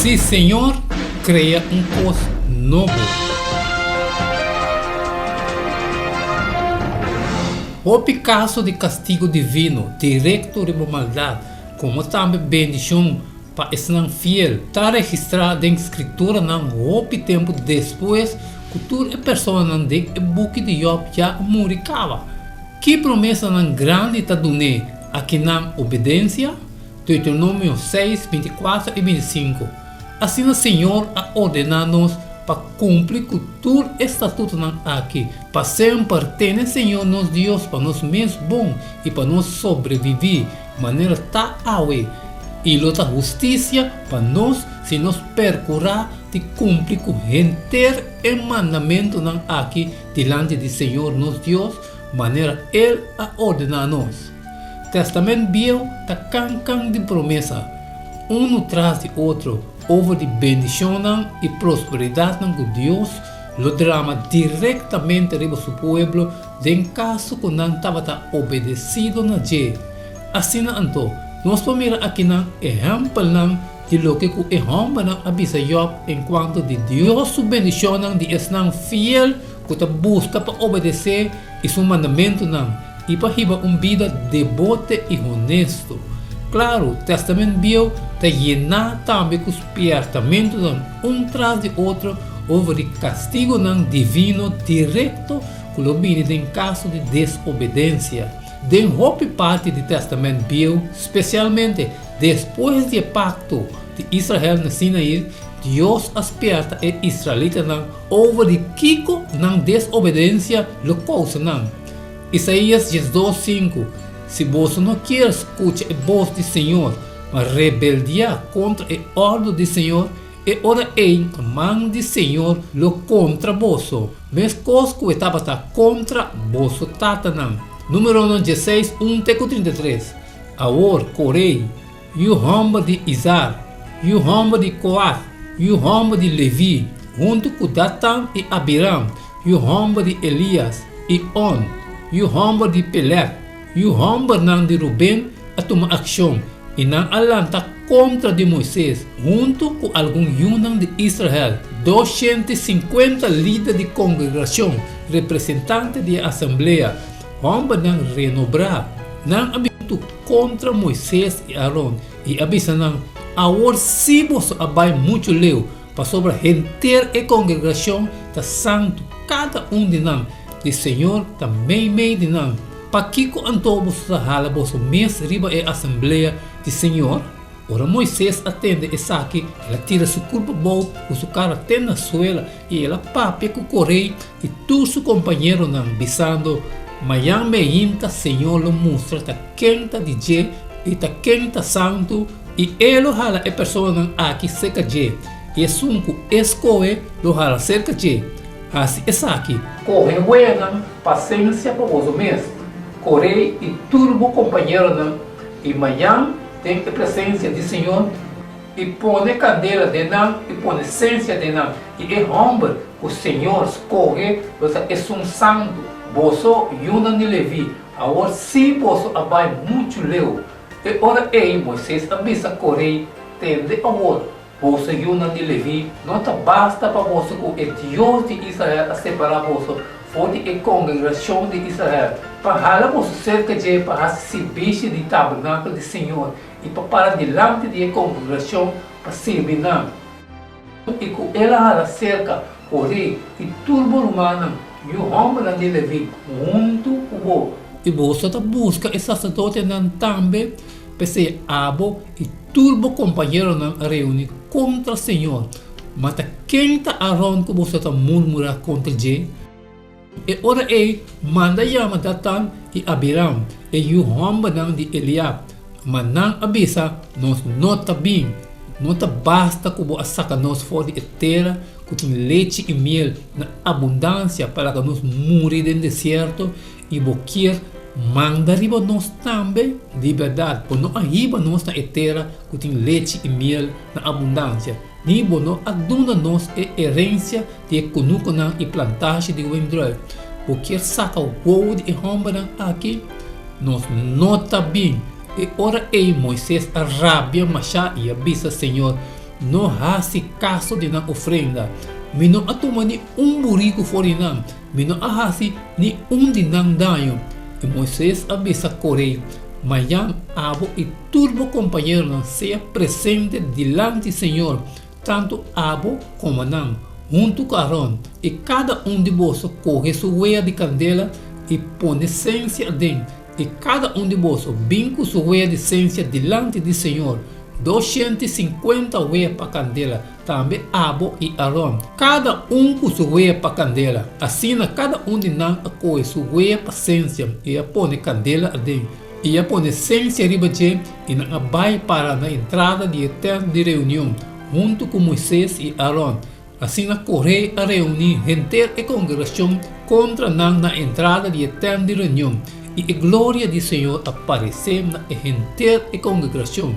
Sí, Senhor, crea coisa novo. O caso de castigo divino, direto de maldade, como também bendição para ser fiel, está registrado em escritura não houve tempo depois que toda pessoa não tem o book de Job já muricava. Que promessa não grande está dando aqui na obediência? Deuteronômio 6, 24 e 25. Assim o Senhor a ordenar-nos para cumprir com todo estatuto não aqui, para sempre pertence Senhor nosso Deus para nós mesmos bom e para nós sobreviver de maneira tá awe e luta justiça para nós se nós percurar de cumprir com inteiro o mandamento não aqui diante de Senhor nosso Deus maneira Ele a ordenar-nos. Testamento Velho está cancan de promessa, um traz de outro, over de bendição e prosperidade que Deus lo derrama diretamente para o povo, em caso que não estava obedecido na lei. Assim, então, nós podemos aqui na exemplo de lo que o exemplo avisa Job enquanto de Deus sua bendição de estar fiel que busca para obedecer e seu mandamento e para viver uma vida devota e honesto. Claro, o Testamento Velho está llenado também com os apertamentos tras de outro over o castigo divino direto que lo viene em caso de desobediência. De outra parte do Testamento Velho, especialmente depois do pacto de Israel na Sinaí, Deus aperta os israelitas over o kiko desobediência lo causa Isaías 12:5. Se você não quer escutar a voz do Senhor, mas rebeldia contra a ordem do Senhor, e ora a mão do Senhor lo contra você. Mas coisa que estava contra você tatanam. Número 16, 1-33. Agora, Corei, e o homem de Izar, e o homem de Coat, e o homem de Levi, junto com Datan e Abiram, e o homem de Elias, e On, e o homem de Pelet, e o homem de Ruben a tomar ação e não alanta contra de Moisés, junto com algum yunan de Israel, 250 líderes de congregação, representantes de assembleia, homem não renobrar, não habitu contra Moisés e Aaron, e avisa não, agora se você abai muito leu, para sobre a inteira congregação da santo, cada de nós, de Senhor também meio de nós. Para que antobos hala vosso mês riba a assembleia de Senhor? Ora Moisés atende essa aqui, ela tira sua culpa boa, o seu cara atende na suela e ela pape com o correio e tu seu companheiro não bisando, mas me inta Senhor lo mostra ta quenta de je e ta quenta santo e ele hala a pessoa não aqui seca je e sunco escoe lo hala cerca je. Assim essa aqui, corre buena paciência para vos mesmo. Corei e turbo companheiro e manhã tem a presença do Senhor e põe cadeira de nós e põe essência de nós e é homem o Senhor escolhe você é um santo você Yunan de Levi agora se você abai muito leu e ora Moisés avisa Corei tende a outro você Yunan de Levi não basta para você com o Deus de Israel a separar você for a congregação de Israel, para você cerca de para se bicho de tabernáculo do Senhor e para delante da congregação para servir e com ela cerca o rei e turbo humano e o homem de Levi junto com o e você busca esse sacerdote também para ser abo e turbo companheiro reúne contra o Senhor mas quem está around que você murmurar contra ele e ora manda chama Datan e Abiram e o homem de Eliab mas não avisa nós não está bem não está basta que você saca nós fora de terra que tem leite e mel na abundância para que nós morrer no deserto e você manda riba nós também de verdade por não arriba nós na terra que tem leite e mel na abundância ni bono aduna nos herência de conuconan e plantagem de wendroy porque saca o povo de homem aqui nós nota bem e ora Moisés a rabia machá e avisa Senhor não hace caso de na ofrenda. Mi não atuma ni burico fora não. Mi não ahasi ni de não danho. E Moisés avisa Corei, Mayam, Abo e turbo companheiro não seja presente delante do Senhor, tanto Abo como Nan, junto com Arão, e cada de vós corre sua veia de candela e põe essência dentro, e cada de vós vinca sua veia de essência delante do Senhor, 250 veias para candela, também Abo e Arão, cada com sua veia para candela, assim cada de nós corre sua veia para essência e põe candela dentro. E põe essência riba de e não vai para na entrada de eterno de reunião, junto com Moisés e Arão. Assim na correia a reunir gente e congregação contra na entrada de eterno de reunião. E a glória do Senhor apareceu na gente e congregação.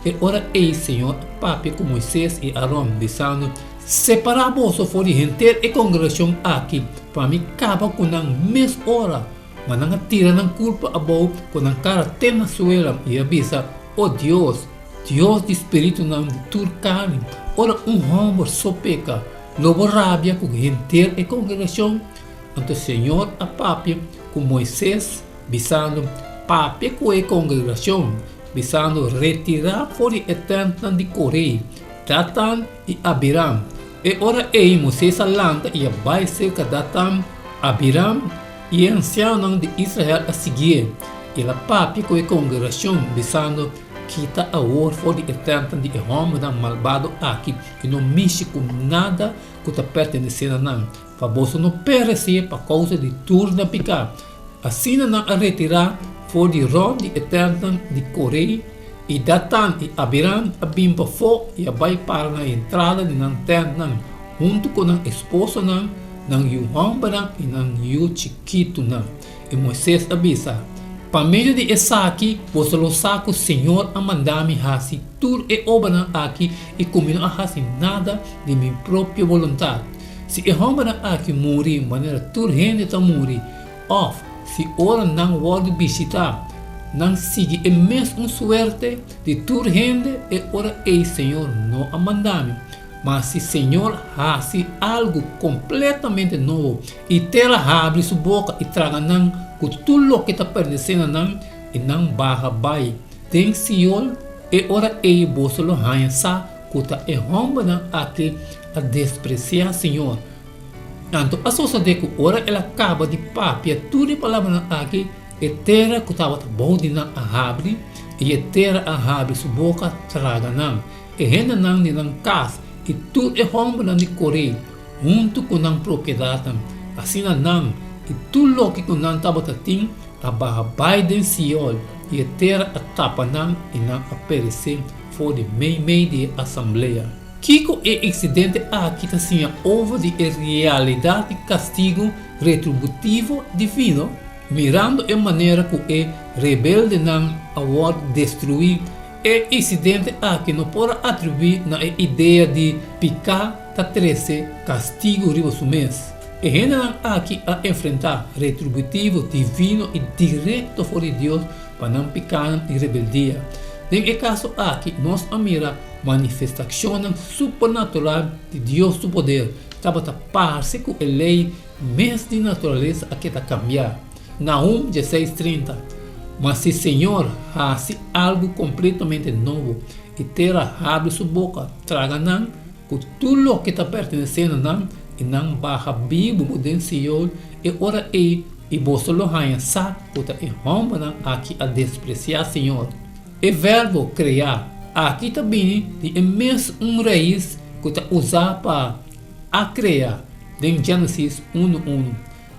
E ora ei, Senhor, papi com Moisés e Arão, dizendo, separar vos for de gente e congregação aqui, para me acabar com a mesma hora. Mas não tira na culpa a boa com a cara tem na suela e avisa, Deus de espírito não de turcane, ora homem só peca, lobo rabia com gente e congregação. Então Senhor a papi com Moisés, visando papi com a congregação, visando retirar fora eterno de Corei, Datan e Abiram. E ora ei Moisés alanta e vai cerca Datan, Abiram, e ancião de Israel a seguir, e a papi com a congregação, visando quita a orfo de eterno de homem malvado aqui, que não mexe com nada que está pertencendo a nós. Famoso não perecer por causa de turno picar. Assim não a retirar for de Rom de eterno de Corei, e Datan e Abiram a bimpa fo e a vai para na entrada de lanterna, junto com a esposa não yu homem e não yu chiquito não. E Moisés avisa, para meio de essa aqui, você lo sabe o Senhor a mandar-me hasi tur e obra aqui e comigo a hasi nada de minha própria vontade. Se o homem aqui morrer, maneira tur gente está morrer, off, se ora não pode visitar, não sigue a mesma suerte de tur gente e ora ei Senhor não a mandar-me. Mas se o Senhor hace algo completamente novo e terá abre sua boca e traga não com tudo que está pertencendo não e não barra vai tem Senhor e ora ei você lo hanha sa kuta e homem não aqui a despreciar Senhor. Então a sociedade que ora ela acaba de papia tudo palavra aqui e terá que estava bom de não abre e terá abre sua boca traga não e renda não de não casa e tudo é homem de Corei, junto com a propriedade, assim não, e tudo que não estava tendo, a barra vai de Senhor, e a terra a tapa não, e não aparecer fora de meio de assembleia. Kiko é incidente aqui assim, houve de realidade de castigo retributivo divino, mirando a maneira que é rebelde não a destruir. É incidente que não pode atribuir na ideia de picar da 13 castigo ribosumês. E ainda aqui a enfrentar retributivo divino e direto fora de Deus para não picar em rebeldia. Em caso aqui, nós mira manifestação supernatural de Deus do poder. Estava a par-se com a lei mês de natureza que está cambiar. Naum 16:30. Mas se o Senhor hace algo completamente novo e terá abre sua boca, traga não, com tudo que está pertencendo não, e não barra vivo do Senhor, e ora e você lo hanha sabe que é homem aqui a despreciar Senhor. E verbo criar, aqui também é mesmo raiz que está usado para a criar, em Gênesis 1:1.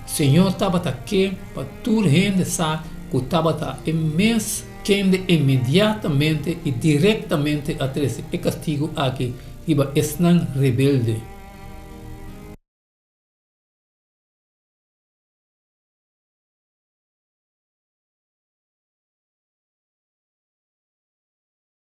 Senhor estava aqui para tudo gente sabe que estava imenso quem imediatamente e diretamente a 13 e castigo aqui, iba esnan rebelde.